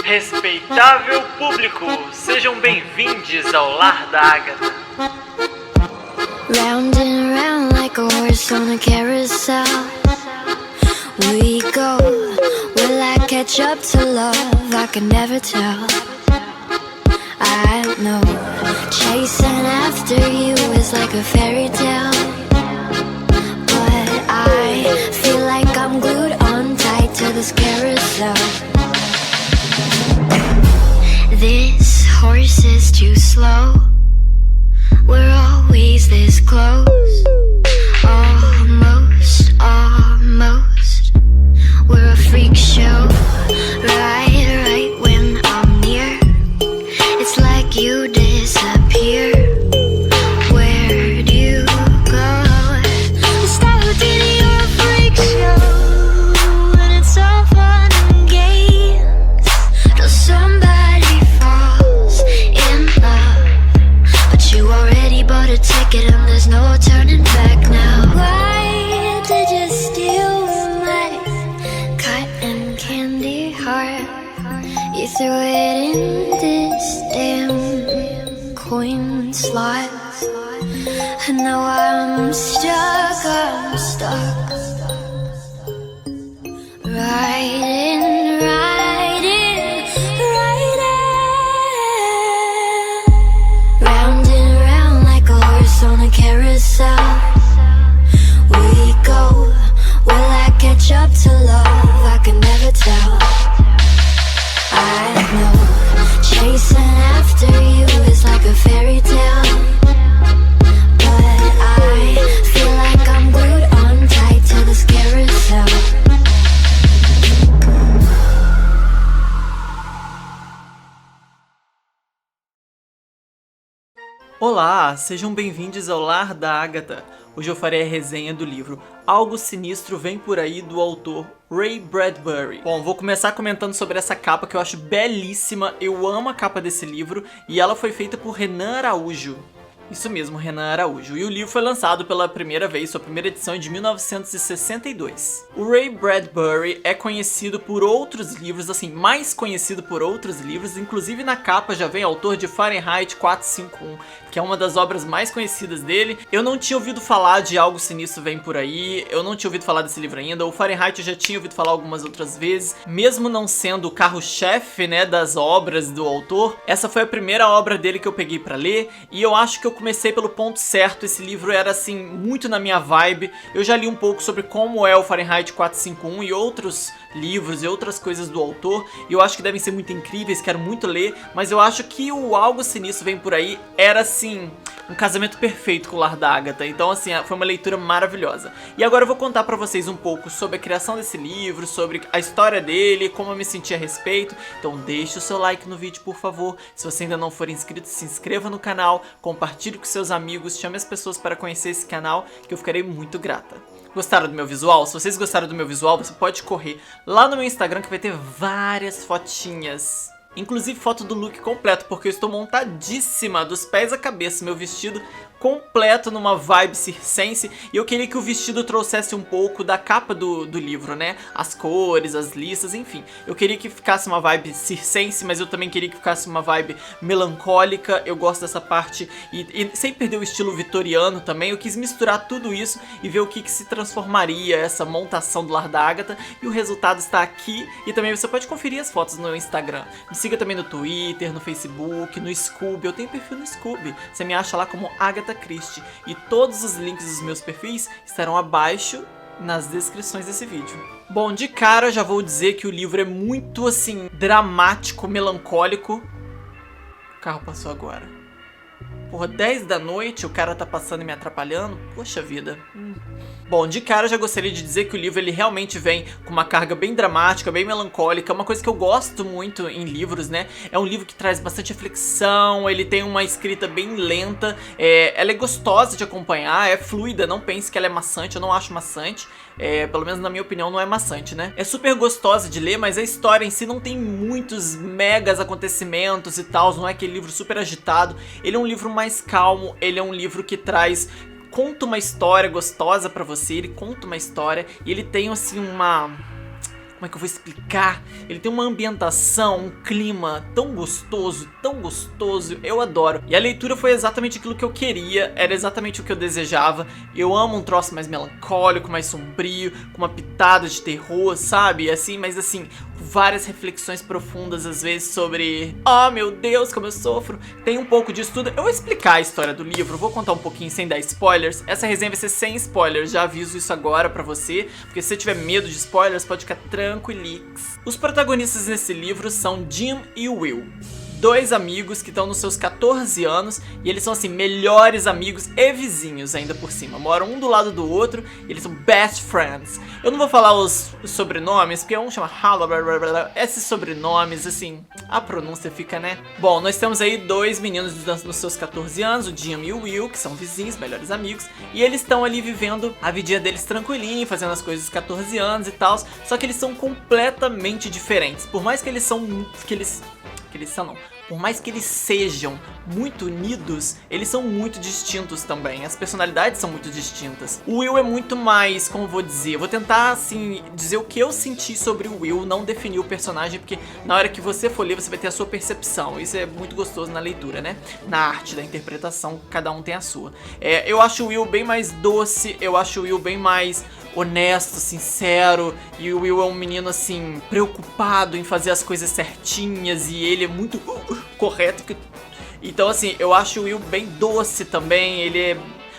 Respeitável público, sejam bem-vindos ao Lar da Agatha. Round and round like a horse on a carousel we go. Will I catch up to love? I can never tell. I know chasing after you is like a fairy tale, but I feel like I'm glued on tight to this carousel. This horse is too slow. We're always this close. Almost, almost. We're a freak show. Right when I'm near, it's like you disappear. Where'd you go? Stop it, you're a freak show, and it's all fun and games till somebody falls in love, but you already bought a ticket and there's no turning back now. Why did you steal my cotton candy heart? You threw it in this damn coin slot, and now I'm stuck, right in, right in, right in. Round and round like a horse on a carousel we go. Will I catch up to love? I can never tell. I know chasing after you is like a fairy tale, but I feel like I'm glued on tight to this carousel. Olá, sejam bem-vindos ao Lar da Agatha. Hoje eu farei a resenha do livro Algo Sinistro Vem Por Aí, do autor Ray Bradbury. Bom, vou começar comentando sobre essa capa que eu acho belíssima. Eu amo a capa desse livro e ela foi feita por Renan Araújo. Isso mesmo, Renan Araújo. E o livro foi lançado pela primeira vez, sua primeira edição, de 1962. O Ray Bradbury é conhecido por outros livros, assim, mais conhecido por outros livros. Inclusive na capa já vem autor de Fahrenheit 451, que é uma das obras mais conhecidas dele. Eu não tinha ouvido falar de Algo Sinistro Vem Por Aí, eu não tinha ouvido falar desse livro ainda. O Fahrenheit eu já tinha ouvido falar algumas outras vezes. Mesmo não sendo o carro-chefe, né, das obras do autor, essa foi a primeira obra dele que eu peguei pra ler, e eu acho que eu comecei pelo ponto certo. Esse livro era, assim, muito na minha vibe. Eu já li um pouco sobre como é o Fahrenheit 451 e outros livros e outras coisas do autor, e eu acho que devem ser muito incríveis, quero muito ler, mas eu acho que o Algo Sinistro Vem Por Aí era, assim, um casamento perfeito com o Lar da Agatha. Então, assim, foi uma leitura maravilhosa. E agora eu vou contar pra vocês um pouco sobre a criação desse livro, sobre a história dele, como eu me senti a respeito. Então deixa o seu like no vídeo, por favor. Se você ainda não for inscrito, se inscreva no canal, compartilhe com seus amigos, chame as pessoas para conhecer esse canal, que eu ficarei muito grata. Gostaram do meu visual? Se vocês gostaram do meu visual, você pode correr lá no meu Instagram, que vai ter várias fotinhas. Inclusive foto do look completo, porque eu estou montadíssima dos pés à cabeça, meu vestido completo numa vibe circense, e eu queria que o vestido trouxesse um pouco da capa do livro, né? As cores, as listas, enfim. Eu queria que ficasse uma vibe circense, mas eu também queria que ficasse uma vibe melancólica. Eu gosto dessa parte, e sem perder o estilo vitoriano também. Eu quis misturar tudo isso e ver o que se transformaria essa montação do Lar da Agatha, e o resultado está aqui. E também você pode conferir as fotos no meu Instagram. Me siga também no Twitter, no Facebook, no Scoob. Eu tenho perfil no Scoob, você me acha lá como Agatha Christie, e todos os links dos meus perfis estarão abaixo nas descrições desse vídeo. Bom, de cara já vou dizer que o livro é muito, assim, dramático, melancólico. O carro passou agora. Porra, 10 da noite, o cara tá passando e me atrapalhando? Poxa vida. Bom, de cara eu já gostaria de dizer que o livro ele realmente vem com uma carga bem dramática, bem melancólica, uma coisa que eu gosto muito em livros, né? É um livro que traz bastante reflexão, ele tem uma escrita bem lenta, ela é gostosa de acompanhar, é fluida, não pense que ela é maçante, eu não acho maçante, pelo menos na minha opinião não é maçante, né? É super gostosa de ler, mas a história em si não tem muitos megas acontecimentos e tal, não é aquele livro super agitado. Ele é um livro mais calmo, ele é um livro que conta uma história gostosa pra você, ele conta uma história e ele tem assim como como é que eu vou explicar? Ele tem uma ambientação, um clima tão gostoso, eu adoro. E a leitura foi exatamente aquilo que eu queria, era exatamente o que eu desejava. Eu amo um troço mais melancólico, mais sombrio, com uma pitada de terror, sabe? Assim, mas assim, várias reflexões profundas às vezes sobre, oh meu Deus, como eu sofro. Tem um pouco disso tudo. Eu vou explicar a história do livro, vou contar um pouquinho sem dar spoilers. Essa resenha vai ser sem spoilers, já aviso isso agora pra você, porque se você tiver medo de spoilers, pode ficar tranquilix. Os protagonistas nesse livro são Jim e Will, dois amigos que estão nos seus 14 anos e eles são assim, melhores amigos e vizinhos ainda por cima. Moram um do lado do outro e eles são best friends. Eu não vou falar os sobrenomes, porque um chama esses sobrenomes, assim, a pronúncia fica, né? Bom, nós temos aí dois meninos nos seus 14 anos, o Jim e o Will, que são vizinhos, melhores amigos, e eles estão ali vivendo a vidinha deles tranquilinho, fazendo as coisas dos 14 anos e tal, só que eles são completamente diferentes. Por mais que eles por mais que eles sejam muito unidos, eles são muito distintos também. As personalidades são muito distintas. O Will é muito mais, como eu vou dizer, eu vou tentar assim dizer o que eu senti sobre o Will, não definir o personagem, porque na hora que você for ler, você vai ter a sua percepção. Isso é muito gostoso na leitura, né? Na arte da interpretação, cada um tem a sua. Eu acho o Will bem mais doce, eu acho o Will bem mais honesto, sincero, e o Will é um menino assim preocupado em fazer as coisas certinhas, e ele é muito correto. Então assim, eu acho o Will bem doce também. Ele é,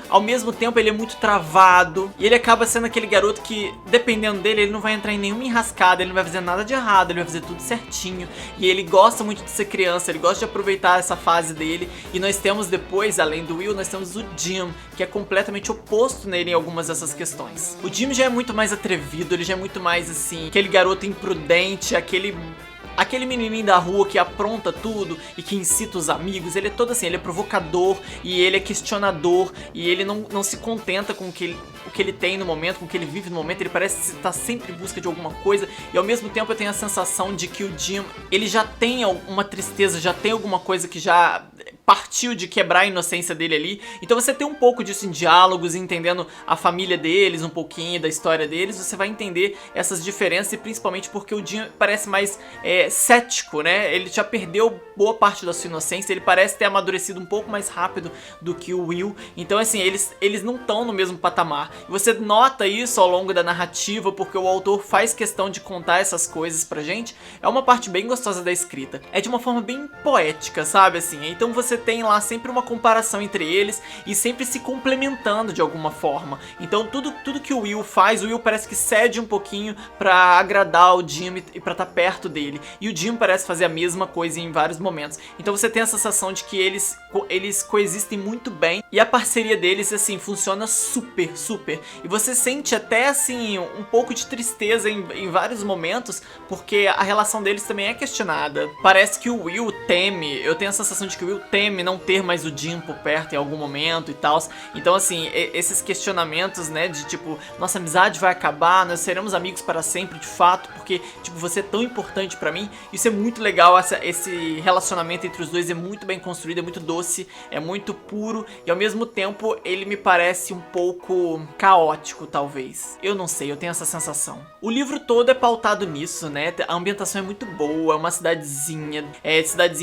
ao mesmo tempo, ele é muito travado, e ele acaba sendo aquele garoto que, dependendo dele, ele não vai entrar em nenhuma enrascada, ele não vai fazer nada de errado, ele vai fazer tudo certinho, e ele gosta muito de ser criança, ele gosta de aproveitar essa fase dele. E nós temos depois, além do Will, nós temos o Jim, que é completamente oposto nele em algumas dessas questões. O Jim já é muito mais atrevido, ele já é muito mais assim, aquele garoto imprudente, aquele menininho da rua que apronta tudo e que incita os amigos. Ele é todo assim, ele é provocador e ele é questionador, e ele não se contenta com o que ele tem no momento, com o que ele vive no momento. Ele parece estar sempre em busca de alguma coisa, e ao mesmo tempo eu tenho a sensação de que o Jim, ele já tem uma tristeza, já tem alguma coisa que já partiu de quebrar a inocência dele ali. Então você tem um pouco disso em diálogos, entendendo a família deles, um pouquinho da história deles, você vai entender essas diferenças, e principalmente porque o Jim parece mais cético, né? Ele já perdeu boa parte da sua inocência, ele parece ter amadurecido um pouco mais rápido do que o Will. Então assim, eles não estão no mesmo patamar. E você nota isso ao longo da narrativa, porque o autor faz questão de contar essas coisas pra gente. É uma parte bem gostosa da escrita. É de uma forma bem poética, sabe assim? Então você tem lá sempre uma comparação entre eles e sempre se complementando de alguma forma. Então tudo que o Will faz, o Will parece que cede um pouquinho pra agradar o Jim e pra estar perto dele. E o Jim parece fazer a mesma coisa em vários momentos. Então você tem a sensação de que eles coexistem muito bem, e a parceria deles assim funciona super. E você sente até assim um pouco de tristeza em vários momentos, porque a relação deles também é questionada. Parece que o Will teme, eu tenho a sensação de que o Will teme não ter mais o Jim por perto em algum momento e tal. Então assim, esses questionamentos, né, de tipo, nossa amizade vai acabar, nós seremos amigos para sempre de fato, porque tipo, você é tão importante pra mim. Isso é muito legal, esse relacionamento entre os dois é muito bem construído, é muito doce, é muito puro, e ao mesmo tempo ele me parece um pouco caótico, talvez. Eu não sei, eu tenho essa sensação. O livro todo é pautado nisso, né? A ambientação é muito boa, é uma cidadezinha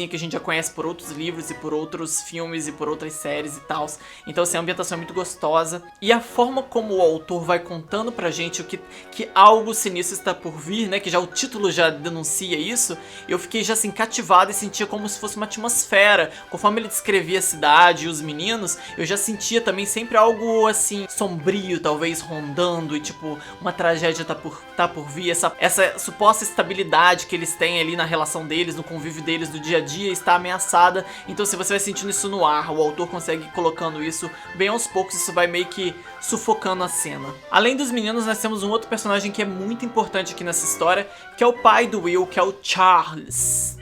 que a gente já conhece por outros livros e por outros filmes e por outras séries e tal. Então assim, a ambientação é muito gostosa, e a forma como o autor vai contando pra gente que algo sinistro está por vir, né? Que já o título já denuncia isso. Eu fiquei já assim cativado e sentia como se fosse uma atmosfera. Conforme ele descrevia a cidade e os meninos, eu já sentia também sempre algo assim sombrio, talvez rondando, e tipo, uma tragédia tá por vir. Essa suposta estabilidade que eles têm ali na relação deles, no convívio deles do dia a dia, está ameaçada. Então se você vai sentindo isso no ar, o autor consegue ir colocando isso bem aos poucos, isso vai meio que sufocando a cena. Além dos meninos, nós temos um outro personagem que é muito importante aqui nessa história, que é o pai do Will, que é o Charles.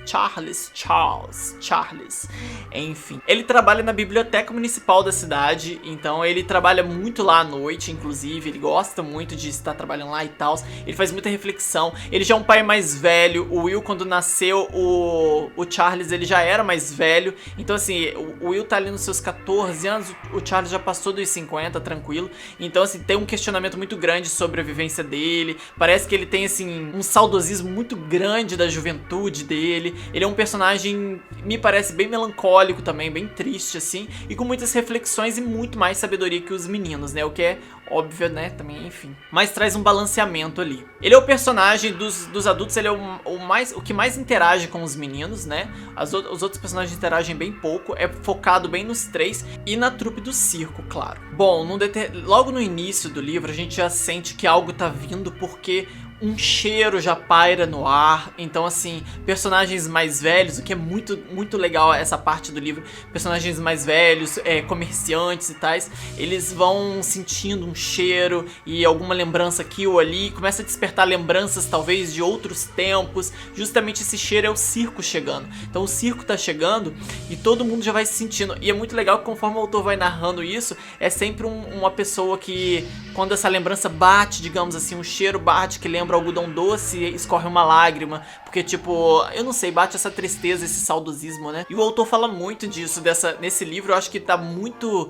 Enfim, ele trabalha na biblioteca municipal da cidade, então ele trabalha muito lá à noite, inclusive, ele gosta muito de estar trabalhando lá e tal. Ele faz muita reflexão, ele já é um pai mais velho. O Will, quando nasceu, o Charles, ele já era mais velho. Então assim, o Will tá ali nos seus 14 anos, o Charles já passou dos 50, tranquilo. tudo. Então, assim, tem um questionamento muito grande sobre a vivência dele. Parece que ele tem, assim, um saudosismo muito grande da juventude dele. Ele é um personagem, me parece, bem melancólico também, bem triste, assim, e com muitas reflexões e muito mais sabedoria que os meninos, né? O que é óbvio, né? Também, enfim. Mas traz um balanceamento ali. Ele é o personagem dos adultos, ele é o que mais interage com os meninos, né? Os outros personagens interagem bem pouco. É focado bem nos três e na trupe do circo, claro. Bom, logo no início do livro, a gente já sente que algo tá vindo porque um cheiro já paira no ar. Então, assim, personagens mais velhos, o que é muito, muito legal essa parte do livro, personagens mais velhos, comerciantes e tais, eles vão sentindo um cheiro e alguma lembrança aqui ou ali, começa a despertar lembranças talvez de outros tempos. Justamente esse cheiro é o circo chegando. Então o circo tá chegando e todo mundo já vai se sentindo. E é muito legal que conforme o autor vai narrando isso, é sempre uma pessoa que, quando essa lembrança bate, digamos assim, um cheiro bate que lembra algodão doce, escorre uma lágrima, porque tipo, eu não sei, bate essa tristeza, esse saudosismo, né? E o autor fala muito disso, nesse livro. Eu acho que tá muito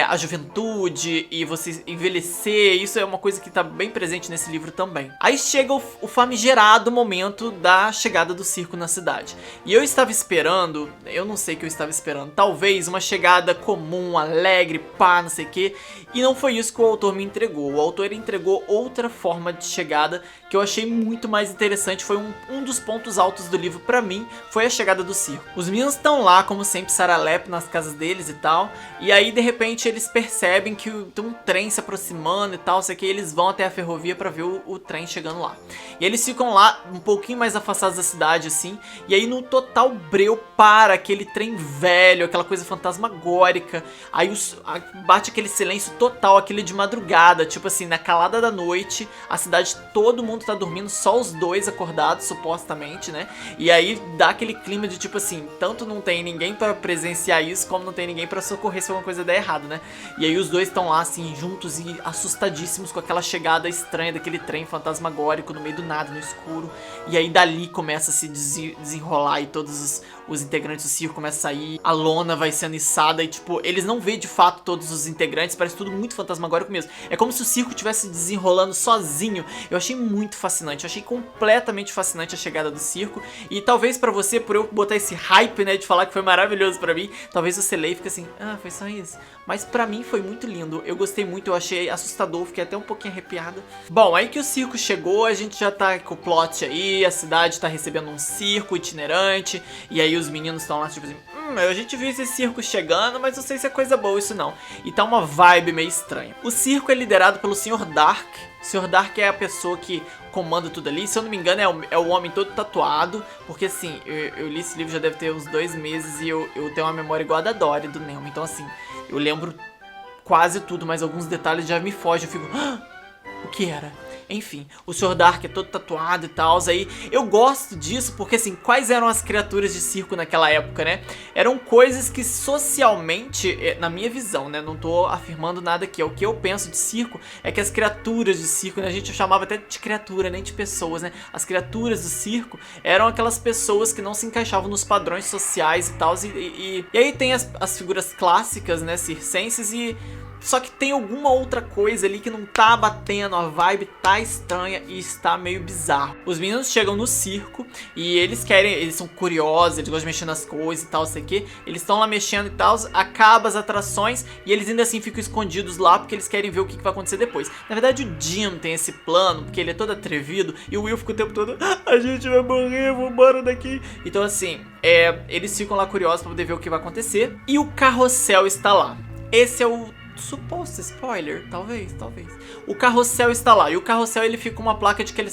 a juventude e você envelhecer, isso é uma coisa que tá bem presente nesse livro também. Aí chega o famigerado momento da chegada do circo na cidade. E eu estava esperando, eu não sei o que eu estava esperando, talvez uma chegada comum, alegre, pá, não sei o que, e não foi isso que o autor me entregou. O autor entregou outra forma de chegada que eu achei muito mais interessante. Foi um dos pontos altos do livro pra mim, foi a chegada do circo. Os meninos estão lá, como sempre, saralepe nas casas deles e tal, e aí de repente eles percebem que tem um trem se aproximando e tal, sei que eles vão até a ferrovia pra ver o trem chegando lá. E eles ficam lá um pouquinho mais afastados da cidade, assim, e aí no total breu para aquele trem velho, aquela coisa fantasmagórica. Aí bate aquele silêncio total, aquele de madrugada, tipo assim, na calada da noite, a cidade, todo mundo tá dormindo, só os dois acordados, supostamente, né? E aí dá aquele clima de tipo assim, tanto não tem ninguém pra presenciar isso, como não tem ninguém pra socorrer se alguma coisa der errado, né? E aí os dois estão lá, assim, juntos e assustadíssimos com aquela chegada estranha daquele trem fantasmagórico no meio do nada, no escuro. E aí dali começa a se desenrolar e todos os integrantes do circo começam a sair, a lona vai sendo içada e tipo, eles não veem de fato todos os integrantes, parece tudo muito fantasmagórico mesmo. É como se o circo estivesse desenrolando sozinho. Eu achei muito fascinante, eu achei completamente fascinante a chegada do circo. E talvez pra você, por eu botar esse hype, né, de falar que foi maravilhoso pra mim, talvez você leia e fique assim, ah, foi só isso. Mas pra mim foi muito lindo, eu gostei muito, eu achei assustador, fiquei até um pouquinho arrepiado. Bom, aí que o circo chegou, a gente já tá com o plot aí, a cidade tá recebendo um circo itinerante, e aí os meninos estão lá tipo assim, a gente viu esse circo chegando, mas não sei se é coisa boa isso não. E tá uma vibe meio estranha. O circo é liderado pelo Sr. Dark. O Sr. Dark é a pessoa que comanda tudo ali. Se eu não me engano, é o homem todo tatuado. Porque assim, eu li esse livro já deve ter uns 2 meses e eu tenho uma memória igual a da Dory, do Nemo. Então assim, eu lembro quase tudo, mas alguns detalhes já me fogem. Eu fico, o que era? Enfim, o Sr. Dark é todo tatuado e tal, aí eu gosto disso porque assim, quais eram as criaturas de circo naquela época, né? Eram coisas que socialmente, na minha visão, né, não tô afirmando nada aqui, o que eu penso de circo é que as criaturas de circo, né, a gente chamava até de criatura, nem de pessoas, né? As criaturas do circo eram aquelas pessoas que não se encaixavam nos padrões sociais e tal, e aí tem as figuras clássicas, né, circenses e... Só que tem alguma outra coisa ali que não tá batendo, a vibe tá estranha e está meio bizarro. Os meninos chegam no circo e eles são curiosos, eles gostam de mexer nas coisas e tal, sei o que. Eles estão lá mexendo e tal, acaba as atrações e eles ainda assim ficam escondidos lá porque eles querem ver o que vai acontecer depois. Na verdade o Jim tem esse plano, porque ele é todo atrevido e o Will fica o tempo todo, a gente vai morrer, vambora daqui. Então assim, eles ficam lá curiosos pra poder ver o que vai acontecer. E o carrossel está lá. Esse é o suposto spoiler, talvez. O carrossel está lá, e o carrossel ele fica com uma placa de que ele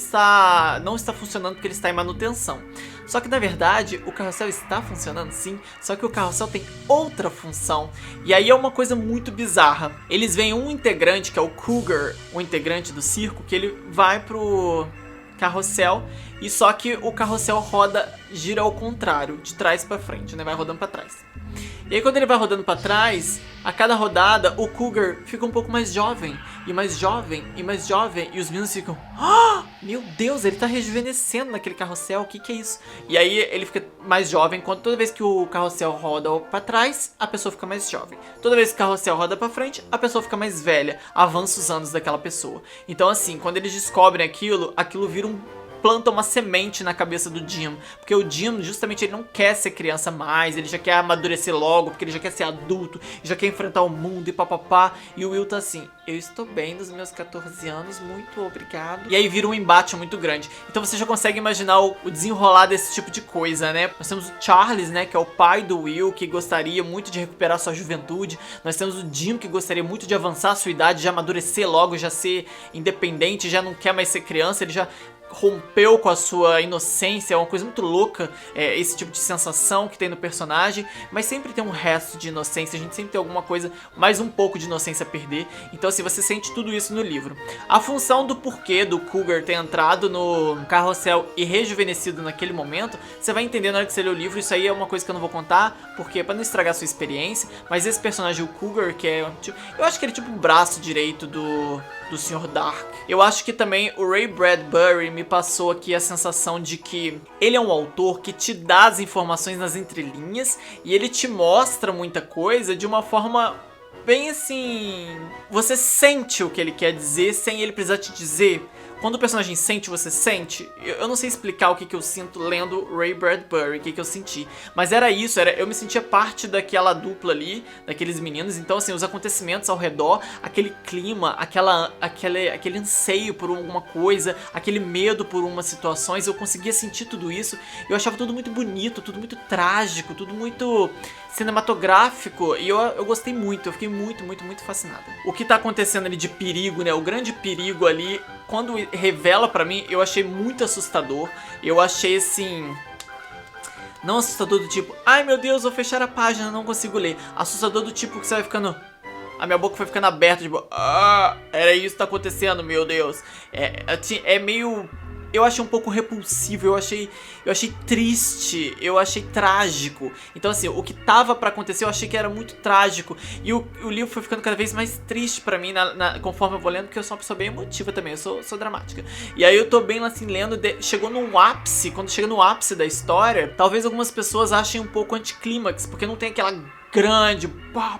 não está funcionando porque ele está em manutenção. Só que na verdade o carrossel está funcionando sim, só que o carrossel tem outra função. E aí é uma coisa muito bizarra. Eles veem um integrante que é o Cougar, um integrante do circo, que ele vai pro carrossel, e só que o carrossel gira ao contrário, de trás pra frente, né? Vai rodando pra trás. E aí quando ele vai rodando pra trás, a cada rodada o Cougar fica um pouco mais jovem, e mais jovem, e mais jovem, e os meninos ficam: ah, meu Deus, ele tá rejuvenescendo naquele carrossel, o que é isso? E aí ele fica mais jovem, enquanto toda vez que o carrossel roda pra trás, a pessoa fica mais jovem. Toda vez que o carrossel roda pra frente, a pessoa fica mais velha, avança os anos daquela pessoa. Então assim, quando eles descobrem aquilo vira planta uma semente na cabeça do Jim, porque o Jim justamente ele não quer ser criança mais, ele já quer amadurecer logo, porque ele já quer ser adulto, já quer enfrentar o mundo e papapá, e o Will tá assim: eu estou bem dos meus 14 anos, muito obrigado. E aí vira um embate muito grande. Então você já consegue imaginar o desenrolar desse tipo de coisa, né? Nós temos o Charles, né, que é o pai do Will, que gostaria muito de recuperar sua juventude. Nós temos o Jim, que gostaria muito de avançar a sua idade, já amadurecer logo, já ser independente, já não quer mais ser criança, ele já rompeu com a sua inocência. É uma coisa muito louca, esse tipo de sensação que tem no personagem, mas sempre tem um resto de inocência, a gente sempre tem alguma coisa, mais um pouco de inocência a perder. Então assim, você sente tudo isso no livro. A função do porquê do Cougar ter entrado no carrossel e rejuvenescido naquele momento, você vai entender na hora que você lê o livro. Isso aí é uma coisa que eu não vou contar, porque pra não estragar a sua experiência, mas esse personagem, o Cougar, que é tipo, eu acho que ele é tipo um braço direito do Sr. Dark. Eu acho que também o Ray Bradbury me passou aqui a sensação de que ele é um autor que te dá as informações nas entrelinhas e ele te mostra muita coisa de uma forma bem assim, você sente o que ele quer dizer sem ele precisar te dizer. Quando o personagem sente, você sente. Eu não sei explicar o que eu sinto lendo Ray Bradbury, o que eu senti. Mas era isso, eu me sentia parte daquela dupla ali, daqueles meninos. Então assim, os acontecimentos ao redor, aquele clima, aquele anseio por alguma coisa, aquele medo por umas situações, eu conseguia sentir tudo isso. Eu achava tudo muito bonito, tudo muito trágico, tudo muito cinematográfico, e eu gostei muito, eu fiquei muito fascinado. O que tá acontecendo ali de perigo, né, o grande perigo ali, quando revela pra mim, eu achei muito assustador. Eu achei assim, não assustador do tipo, ai meu Deus, vou fechar a página, não consigo ler. Assustador do tipo que você vai ficando, a minha boca foi ficando aberta, tipo, era isso que tá acontecendo, meu Deus. É meio, eu achei um pouco repulsivo, eu achei triste, eu achei trágico. Então assim, o que tava pra acontecer eu achei que era muito trágico. E o livro foi ficando cada vez mais triste pra mim conforme eu vou lendo, porque eu sou uma pessoa bem emotiva também, eu sou dramática. E aí eu tô bem assim lendo, chegou no ápice, quando chega no ápice da história, talvez algumas pessoas achem um pouco anticlímax, porque não tem aquela grande pá,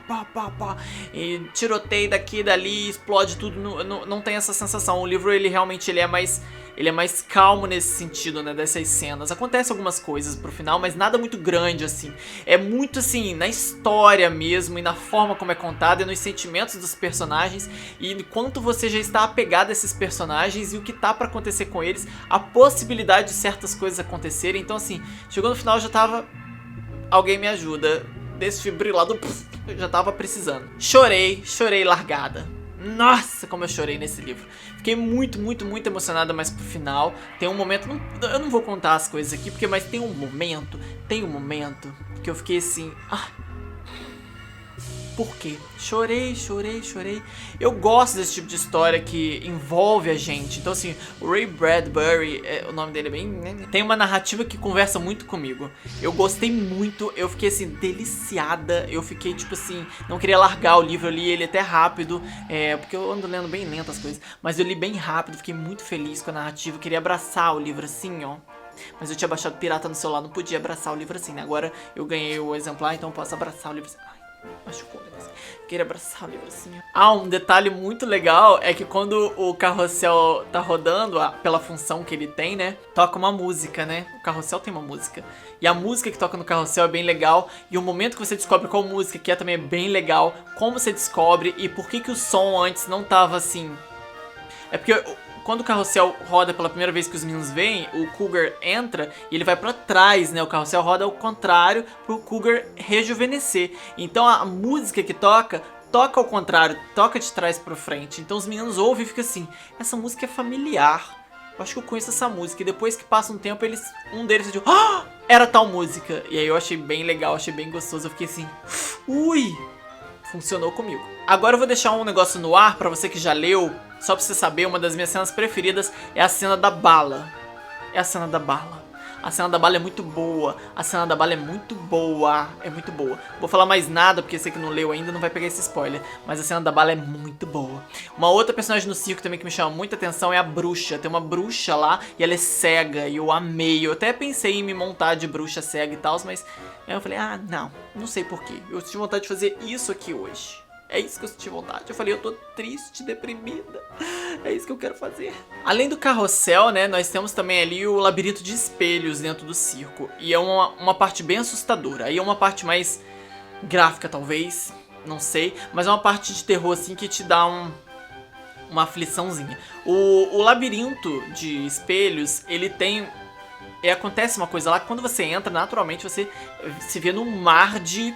e tiroteio daqui e dali, explode tudo, não tem essa sensação. O livro ele realmente ele é mais calmo nesse sentido, né, dessas cenas. Acontece algumas coisas pro final, mas nada muito grande assim. É muito assim, na história mesmo, e na forma como é contada, e nos sentimentos dos personagens, e quanto você já está apegado a esses personagens, e o que tá pra acontecer com eles, a possibilidade de certas coisas acontecerem. Então assim, chegou no final eu já tava, alguém me ajuda, desfibrilado, eu já tava precisando. Chorei largada. Nossa, como eu chorei nesse livro. Fiquei muito emocionada mais pro final. Tem um momento, eu não vou contar as coisas aqui, mas tem um momento que eu fiquei assim, por quê? Chorei. Eu gosto desse tipo de história que envolve a gente. Então assim, o Ray Bradbury, o nome dele é bem, tem uma narrativa que conversa muito comigo. Eu gostei muito, eu fiquei assim, deliciada. Eu fiquei tipo assim, não queria largar o livro, eu li ele até rápido, porque eu ando lendo bem lento as coisas, mas eu li bem rápido, fiquei muito feliz com a narrativa. Eu queria abraçar o livro assim, ó. Mas eu tinha baixado pirata no celular, não podia abraçar o livro assim, né? Agora eu ganhei o exemplar, então eu posso abraçar o livro assim. Machucou, né? Queria abraçar o livro assim. Um detalhe muito legal é que quando o carrossel tá rodando, pela função que ele tem, né, toca uma música, né? O carrossel tem uma música. E a música que toca no carrossel é bem legal. E o momento que você descobre qual música que é também é bem legal. Como você descobre e por que o som antes não tava assim. É porque quando o carrossel roda pela primeira vez que os meninos veem, o Cougar entra e ele vai pra trás, né? O carrossel roda ao contrário pro Cougar rejuvenescer. Então a música que toca ao contrário, toca de trás pra frente. Então os meninos ouvem e ficam assim, essa música é familiar. Eu acho que eu conheço essa música. E depois que passa um tempo, um deles diz, era tal música. E aí eu achei bem legal, achei bem gostoso. Eu fiquei assim, ui, funcionou comigo. Agora eu vou deixar um negócio no ar pra você que já leu. Só pra você saber, uma das minhas cenas preferidas é a cena da bala. A cena da bala é muito boa. A cena da bala é muito boa. É muito boa. Vou falar mais nada, porque você que não leu ainda não vai pegar esse spoiler. Mas a cena da bala é muito boa. Uma outra personagem no circo também que me chama muita atenção é a bruxa. Tem uma bruxa lá e ela é cega. E eu amei. Eu até pensei em me montar de bruxa cega e tal, mas aí eu falei, ah, não sei porquê. Eu tive vontade de fazer isso aqui hoje. É isso que eu senti vontade. Eu falei, eu tô triste, deprimida. É isso que eu quero fazer. Além do carrossel, né, nós temos também ali o labirinto de espelhos dentro do circo. E é uma parte bem assustadora. Aí é uma parte mais gráfica, talvez. Não sei. Mas é uma parte de terror, assim, que te dá uma afliçãozinha. O labirinto de espelhos, ele tem... acontece uma coisa lá que quando você entra, naturalmente você se vê num mar de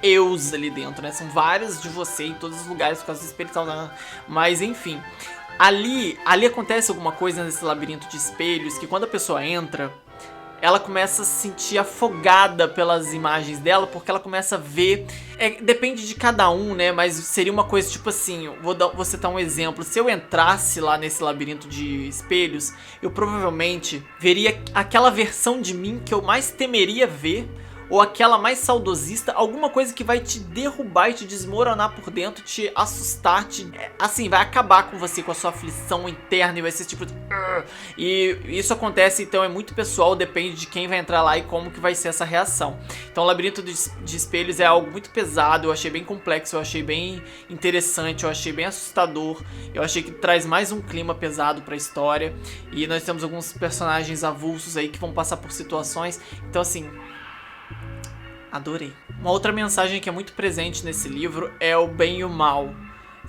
eus ali dentro, né? São vários de você em todos os lugares por causa do espelho e tal. Mas enfim, ali acontece alguma coisa nesse labirinto de espelhos que quando a pessoa entra, ela começa a se sentir afogada pelas imagens dela, porque ela começa a ver... depende de cada um, né? Mas seria uma coisa tipo assim, vou citar um exemplo. Se eu entrasse lá nesse labirinto de espelhos, eu provavelmente veria aquela versão de mim que eu mais temeria ver, ou aquela mais saudosista, alguma coisa que vai te derrubar e te desmoronar por dentro, te assustar, assim, vai acabar com você, com a sua aflição interna e vai ser tipo... E isso acontece, então é muito pessoal, depende de quem vai entrar lá e como que vai ser essa reação. Então o labirinto de espelhos é algo muito pesado, eu achei bem complexo, eu achei bem interessante, eu achei bem assustador, eu achei que traz mais um clima pesado pra história. E nós temos alguns personagens avulsos aí que vão passar por situações, então assim... adorei. Uma outra mensagem que é muito presente nesse livro é o bem e o mal.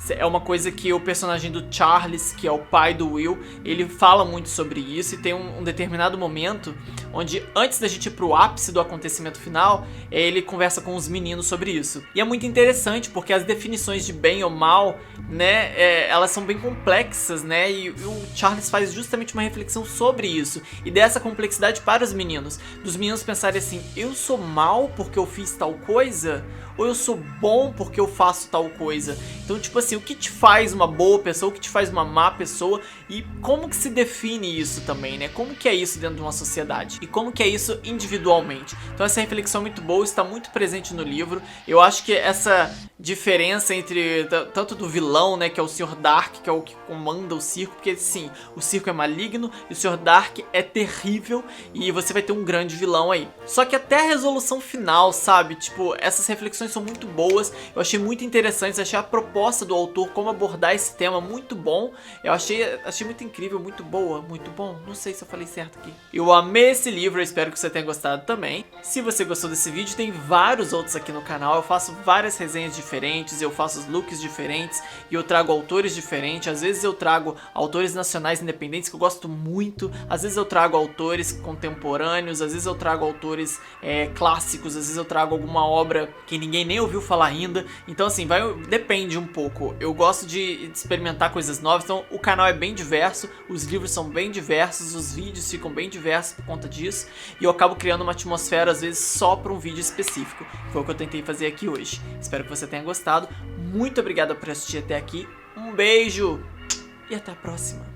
É uma coisa que o personagem do Charles, que é o pai do Will, ele fala muito sobre isso. E tem um determinado momento onde, antes da gente ir pro ápice do acontecimento final, ele conversa com os meninos sobre isso. E é muito interessante porque as definições de bem ou mal, né, elas são bem complexas, né? E o Charles faz justamente uma reflexão sobre isso e dessa complexidade para os meninos. Dos meninos pensarem assim, eu sou mal porque eu fiz tal coisa? Ou eu sou bom porque eu faço tal coisa? Então, tipo assim, o que te faz uma boa pessoa, o que te faz uma má pessoa e como que se define isso também, né? Como que é isso dentro de uma sociedade? E como que é isso individualmente? Então essa reflexão é muito boa, está muito presente no livro. Eu acho que essa diferença entre tanto do vilão, né, que é o Sr. Dark, que é o que comanda o circo, porque sim, o circo é maligno e o Sr. Dark é terrível e você vai ter um grande vilão aí. Só que até a resolução final, sabe? Tipo, essas reflexões são muito boas, eu achei muito interessantes, achei a proposta do autor, como abordar esse tema muito bom. Eu achei muito incrível, muito boa, muito bom. Não sei se eu falei certo aqui. Eu amei esse livro, eu espero que você tenha gostado também. Se você gostou desse vídeo, tem vários outros aqui no canal. Eu faço várias resenhas diferentes, eu faço os looks diferentes e eu trago autores diferentes. Às vezes eu trago autores nacionais independentes que eu gosto muito, às vezes eu trago autores contemporâneos, às vezes eu trago autores clássicos, às vezes eu trago alguma obra que ninguém nem ouviu falar ainda. Então assim, depende um pouco. Eu gosto de experimentar coisas novas, então o canal é bem diverso, os livros são bem diversos, os vídeos ficam bem diversos por conta disso, e eu acabo criando uma atmosfera às vezes só para um vídeo específico. Foi o que eu tentei fazer aqui hoje. Espero que você tenha gostado. Muito obrigado por assistir até aqui. Um beijo e até a próxima.